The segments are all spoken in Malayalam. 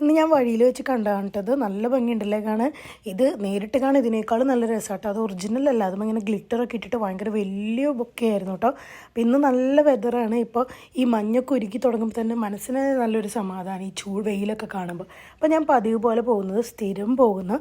ഇന്ന് ഞാൻ വഴിയിൽ വെച്ച് കണ്ടത് നല്ല ഭംഗിയുണ്ടല്ലേ കാണാൻ. ഇത് നേരിട്ട് കാണാൻ ഇതിനേക്കാളും നല്ല രസമാട്ടോ. അത് ഒറിജിനൽ അല്ല, അതും ഇങ്ങനെ ഗ്ലിറ്ററൊക്കെ ഇട്ടിട്ട് ഭയങ്കര വലിയ ബൊക്കെയായിരുന്നു കേട്ടോ. അപ്പോൾ ഇന്ന് നല്ല വെതറാണ്. ഇപ്പോൾ ഈ മഞ്ഞൊക്കെ ഒരുക്കി തുടങ്ങുമ്പോൾ തന്നെ മനസ്സിന് നല്ലൊരു സമാധാനം ഈ വെയിലൊക്കെ കാണുമ്പോൾ. അപ്പോൾ ഞാൻ പതിവ് പോലെ പോകുന്നത് സ്ഥിരം പോകുന്ന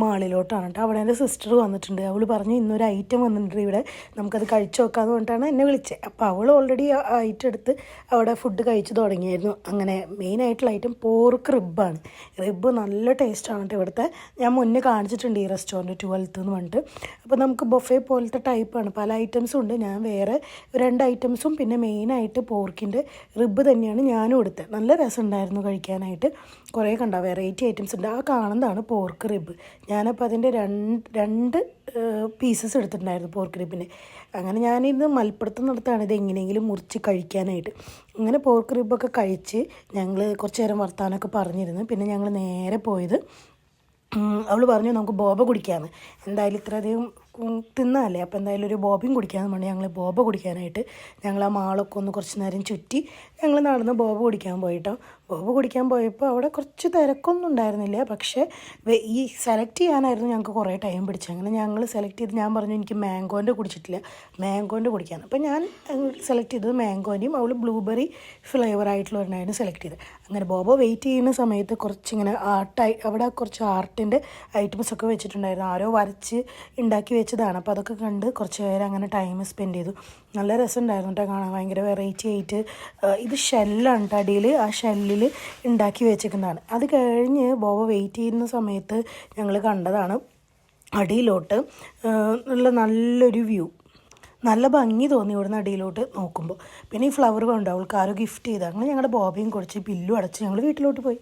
മാളിലോട്ടാണ് കേട്ടോ. അവിടെ എൻ്റെ സിസ്റ്റർ വന്നിട്ടുണ്ട്. അവൾ പറഞ്ഞു ഇന്നൊരു ഐറ്റം വന്നിട്ടുണ്ട് ഇവിടെ, നമുക്കത് കഴിച്ചു നോക്കാമെന്ന് പറഞ്ഞിട്ടാണ് എന്നെ വിളിച്ചത്. അപ്പോൾ അവൾ ഓൾറെഡി ഐറ്റം എടുത്ത് അവിടെ ഫുഡ് കഴിച്ചു തുടങ്ങിയായിരുന്നു. അങ്ങനെ മെയിനായിട്ടുള്ള ഐറ്റം പോർക്ക് റിബ്ബാണ്. റിബ്ബ് നല്ല ടേസ്റ്റാണ് കേട്ടോ ഇവിടുത്തെ. ഞാൻ മുന്നേ കാണിച്ചിട്ടുണ്ട് ഈ റെസ്റ്റോറൻറ്റ് 12th എന്ന് പറഞ്ഞിട്ട്. അപ്പോൾ നമുക്ക് ബൊഫേ പോലത്തെ ടൈപ്പാണ്, പല ഐറ്റംസും ഉണ്ട്. ഞാൻ വേറെ 2 ഐറ്റംസും പിന്നെ മെയിനായിട്ട് പോർക്കിൻ്റെ റിബ്ബ് തന്നെയാണ് ഞാനും എടുത്തത്. നല്ല രസമുണ്ടായിരുന്നു കഴിക്കാനായിട്ട്. കുറേ കണ്ട വെറൈറ്റി ഐറ്റംസ് ഉണ്ട്. ആ കാണുന്നതാണ് പോർക്ക് റിബ്ബ്. ഞാനപ്പോൾ അതിൻ്റെ രണ്ട് പീസസ് എടുത്തിട്ടുണ്ടായിരുന്നു പോർക്ക് റിബിന്. അങ്ങനെ ഞാനിത് മലപ്പുറത്തുനിന്നിടത്താണ് ഇത് എങ്ങനെയെങ്കിലും മുറിച്ച് കഴിക്കാനായിട്ട്. അങ്ങനെ പോർക്ക് റിബൊക്കെ കഴിച്ച് ഞങ്ങൾ കുറച്ച് നേരം വർത്താനമൊക്കെ പറഞ്ഞിരുന്നു. പിന്നെ ഞങ്ങൾ നേരെ പോയത്, അവൾ പറഞ്ഞു നമുക്ക് ബോബ കുടിക്കാമെന്ന്. എന്തായാലും ഇത്രയധികം തിന്നല്ലേ, അപ്പോൾ എന്തായാലും ഒരു ബോബയും കുടിക്കാമെന്ന് പറഞ്ഞു ഞങ്ങൾ ബോബ കുടിക്കാനായിട്ട് ഞങ്ങൾ ആ മാളൊക്കെ ഒന്ന് കുറച്ച് നേരം ചുറ്റി ഞങ്ങൾ നടന്ന് ബോബ കുടിക്കാൻ പോയിട്ടോ. ബോബ കുടിക്കാൻ പോയപ്പോൾ അവിടെ കുറച്ച് തിരക്കൊന്നും ഉണ്ടായിരുന്നില്ല. പക്ഷേ ഈ സെലക്ട് ചെയ്യാനായിരുന്നു ഞങ്ങൾക്ക് കുറേ ടൈം പിടിച്ചത്. അങ്ങനെ ഞങ്ങൾ സെലക്ട് ചെയ്ത് ഞാൻ പറഞ്ഞു എനിക്ക് മാംഗോൻ്റെ കുടിച്ചിട്ടില്ല, മാംഗോൻ്റെ കുടിക്കാമെന്ന്. അപ്പോൾ ഞാൻ സെലക്ട് ചെയ്തത് മാംഗോൻ്റെയും അവൾ ബ്ലൂബെറി ഫ്ലേവറായിട്ടുള്ള ഒരെണ്ണമായിരുന്നു സെലക്ട് ചെയ്തത്. അങ്ങനെ ബോബ വെയിറ്റ് ചെയ്യുന്ന സമയത്ത് കുറച്ചിങ്ങനെ അവിടെ കുറച്ച് ആർട്ടിൻ്റെ ഐറ്റംസൊക്കെ വെച്ചിട്ടുണ്ടായിരുന്നു. ആരോ വരച്ച് ഉണ്ടാക്കി വെച്ചതാണ്. അപ്പോൾ അതൊക്കെ കണ്ട് കുറച്ച് നേരം അങ്ങനെ ടൈം സ്പെൻഡ് ചെയ്തു. നല്ല രസമുണ്ടായിരുന്നു കേട്ടോ കാണാൻ, ഭയങ്കര വെറൈറ്റി ആയിട്ട്. ഇത് ഷെല്ലാണ് കേട്ടോ അടിയിൽ, ആ ഷെല്ലിൽ ഉണ്ടാക്കി വെച്ചേക്കുന്നതാണ്. അത് കഴിഞ്ഞ് ബോബ വെയിറ്റ് ചെയ്യുന്ന സമയത്ത് ഞങ്ങൾ കണ്ടതാണ് അടിയിലോട്ട് നല്ലൊരു വ്യൂ, നല്ല ഭംഗി തോന്നി ഇവിടുന്ന് അടിയിലോട്ട് നോക്കുമ്പോൾ. പിന്നെ ഈ ഫ്ലവർ കൊണ്ട് അവൾക്ക് ആരോ ഗിഫ്റ്റ് ചെയ്ത്. അങ്ങനെ ഞങ്ങളുടെ ബോബയും കുറിച്ച് ബില്ലും അടച്ച് ഞങ്ങൾ വീട്ടിലോട്ട് പോയി.